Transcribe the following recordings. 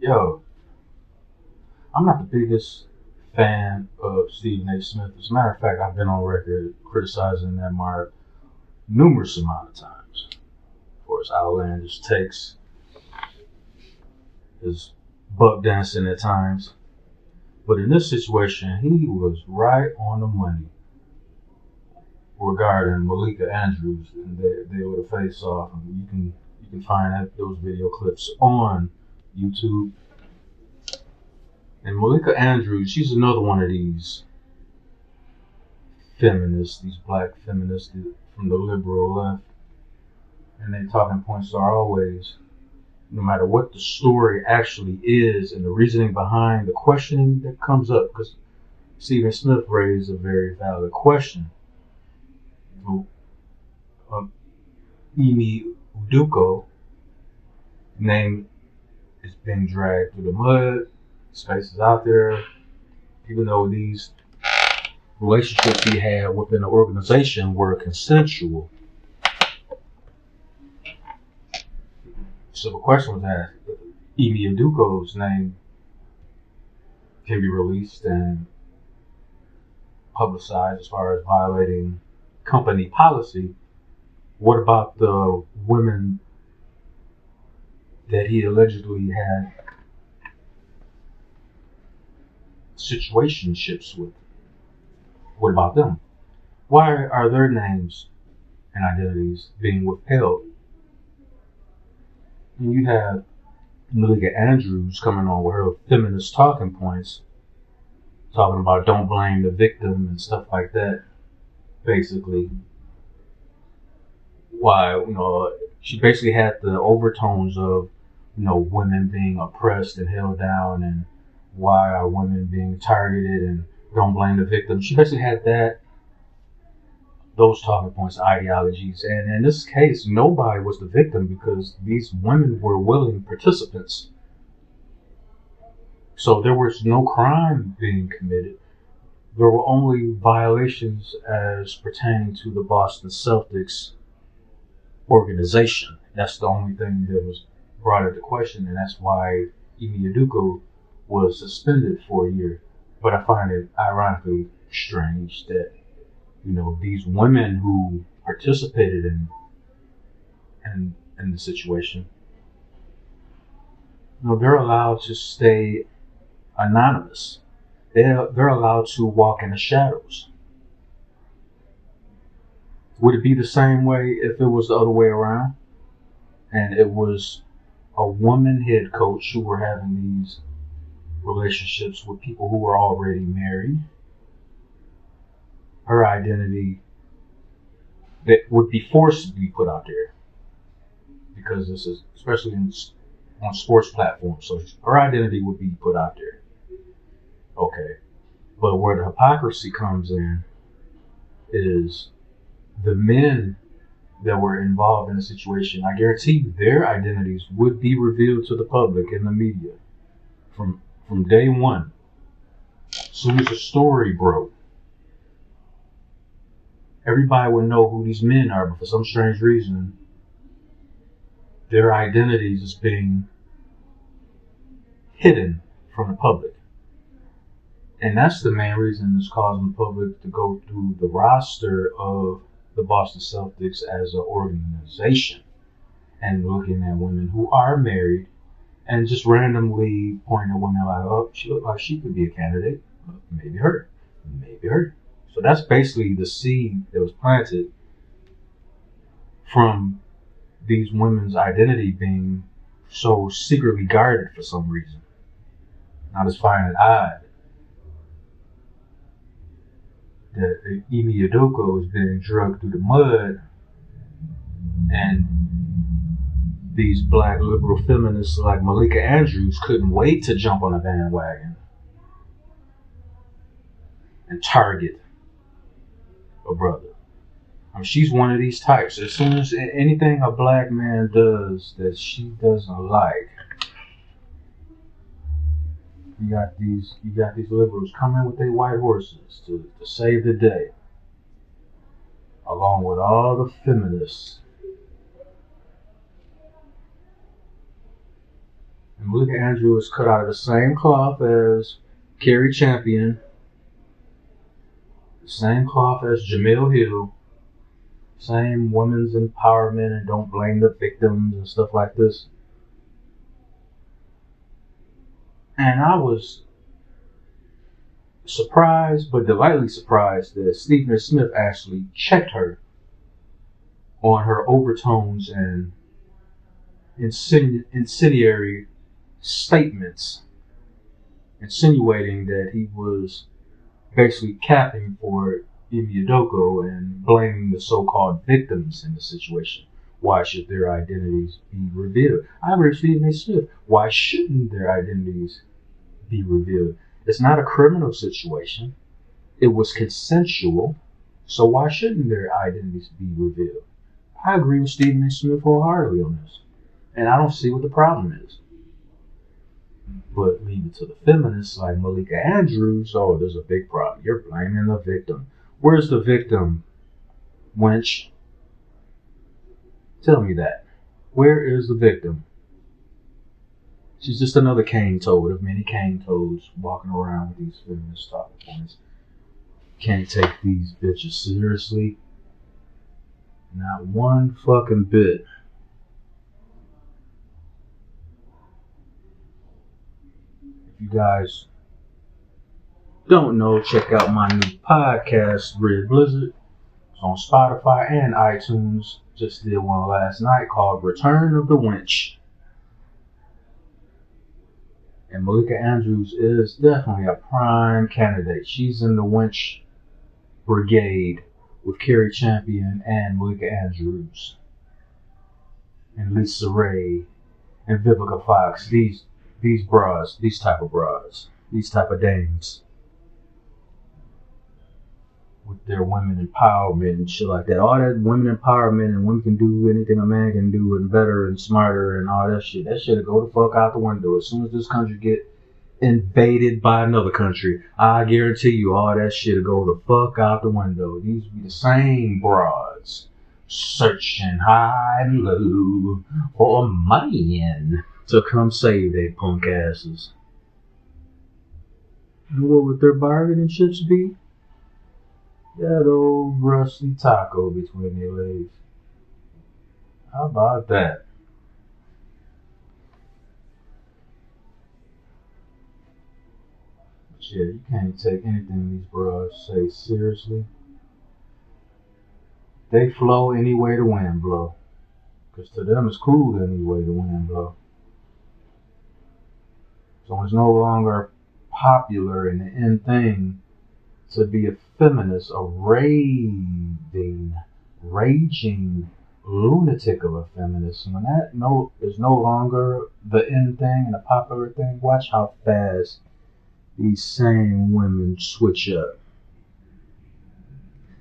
Yo, I'm not the biggest fan of Stephen A. Smith. As a matter of fact, I've been on record criticizing that mark numerous amount of times for his outlandish takes, his buck dancing at times. But in this situation, he was right on the money regarding Malika Andrews, and they were the face off. And you can find those video clips on YouTube. And Malika Andrews, she's another one of these feminists, these black feminists from the liberal left. And their talking points are always, no matter what the story actually is and the reasoning behind the questioning that comes up, because Stephen Smith raised a very valid question. Emi Udoka name is being dragged through the mud. Space is out there, even though these relationships he had within the organization were consensual. So the question was asked, Emi Udoka's name can be released and publicized as far as violating company policy. What about the women that he allegedly had situationships with? What about them? Why are their names and identities being withheld? And you have Malika Andrews coming on with her feminist talking points, talking about don't blame the victim and stuff like that. Basically, why, she basically had the overtones of, women being oppressed and held down, and why are women being targeted, and don't blame the victim. She basically had those talking points, ideologies, and in this case, nobody was the victim because these women were willing participants. So there was no crime being committed. There were only violations as pertaining to the Boston Celtics organization. That's the only thing that was brought into question, and that's why Emi Udoka was suspended for a year. But I find it ironically strange that these women who participated in the situation, they're allowed to stay anonymous. They're allowed to walk in the shadows. Would it be the same way if it was the other way around and it was a woman head coach who were having these relationships with people who were already married? Her identity that would be forced to be put out there because this is especially on sports platforms. So her identity would be put out there. Okay. But where the hypocrisy comes in is the men that were involved in the situation. I guarantee you their identities would be revealed to the public in the media from day one. As soon as the story broke, everybody would know who these men are, but for some strange reason, their identities is being hidden from the public. And that's the main reason it's causing the public to go through the roster of the Boston Celtics as an organization and looking at women who are married and just randomly pointing at women like, oh, she looked like she could be a candidate. Maybe her. Maybe her. So that's basically the seed that was planted from these women's identity being so secretly guarded for some reason. I just find it odd that Emi Udoka was being drugged through the mud and these black liberal feminists like Malika Andrews couldn't wait to jump on a bandwagon and target a brother. I mean, she's one of these types. As soon as anything a black man does that she doesn't like, you got these liberals coming with their white horses to save the day, along with all the feminists. And Malika Andrews is cut out of the same cloth as Carrie Champion, the same cloth as Jamil Hill, same women's empowerment and don't blame the victims and stuff like this. And I was surprised, but delightfully surprised, that Stephen Smith actually checked her on her overtones and incendiary statements, insinuating that he was basically capping for Imi Udoka and blaming the so-called victims in the situation. Why should their identities be revealed? I agree with Stephen Smith. Why shouldn't their identities be revealed? It's not a criminal situation. It was consensual. So why shouldn't their identities be revealed? I agree with Stephen Smith wholeheartedly on this. And I don't see what the problem is. But leave it to the feminists like Malika Andrews. Oh, there's a big problem. You're blaming the victim. Where's the victim, wench? Tell me that. Where is the victim? She's just another cane toad of many cane toads walking around with these feminist talking points. Can't take these bitches seriously. Not one fucking bit. If you guys don't know, check out my new podcast, Red Blizzard. It's on Spotify and iTunes. Just did one last night called Return of the Wench. And Malika Andrews is definitely a prime candidate. She's in the wench brigade with Carrie Champion and Malika Andrews and Lisa Ray and Vivica Fox. These bras, these type of bras, these type of dames with their women empowerment and shit like that. All that women empowerment and women can do anything a man can do and better and smarter and all that shit. That shit'll go the fuck out the window as soon as this country get invaded by another country. I guarantee you all that shit'll go the fuck out the window. These be the same broads searching high and low for a man to come save their punk asses. And what would their bargaining chips be? That old rusty taco between their legs. How about that? But yeah, you can't take anything these bros say seriously. They flow any way the wind blow. Because to them it's cool any way the wind blow. So it's no longer popular and the in thing to be a feminist, a raging lunatic of a feminist. When that is no longer the in thing and the popular thing, watch how fast these same women switch up.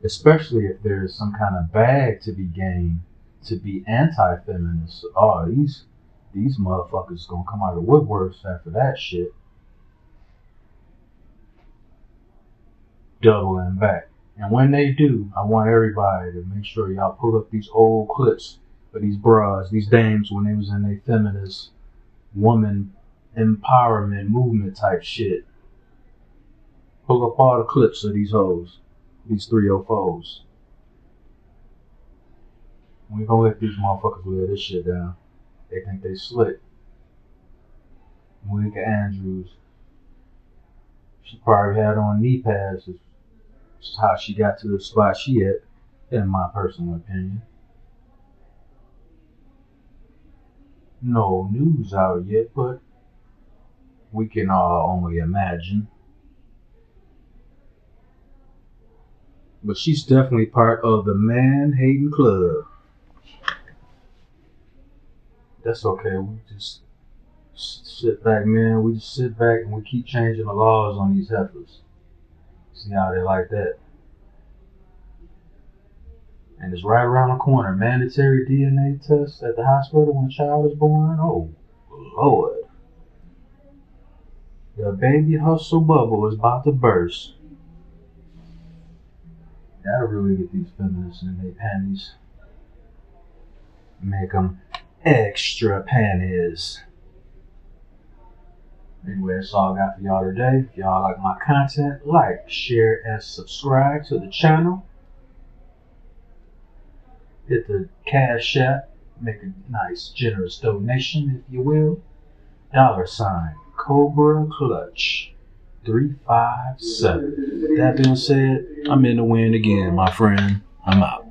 Especially if there's some kind of bag to be gained to be anti-feminist. Oh, these motherfuckers gonna come out of the woodworks after that shit. Doubling back. And when they do, I want everybody to make sure y'all pull up these old clips of these bras, these dames when they was in their feminist woman empowerment movement type shit. Pull up all the clips of these hoes, these 304s. We gonna let these motherfuckers wear this shit down. They think they slick. Malika Andrews, she probably had on knee pads. That's how she got to the spot she at, in my personal opinion. No news out yet, but we can all only imagine. But she's definitely part of the man-hating club. That's okay. We just sit back, man. We just sit back and we keep changing the laws on these heifers. See how they like that. And it's right around the corner. Mandatory DNA test at the hospital when a child is born. Oh, Lord. The baby hustle bubble is about to burst. That'll really get these feminists in their panties. Make them extra panties. Anyway, that's all I got for y'all today. If y'all like my content, like, share, and subscribe to the channel. Hit the Cash App. Make a nice, generous donation, if you will. $ Cobra Clutch 357. That being said, I'm in the wind again, my friend. I'm out.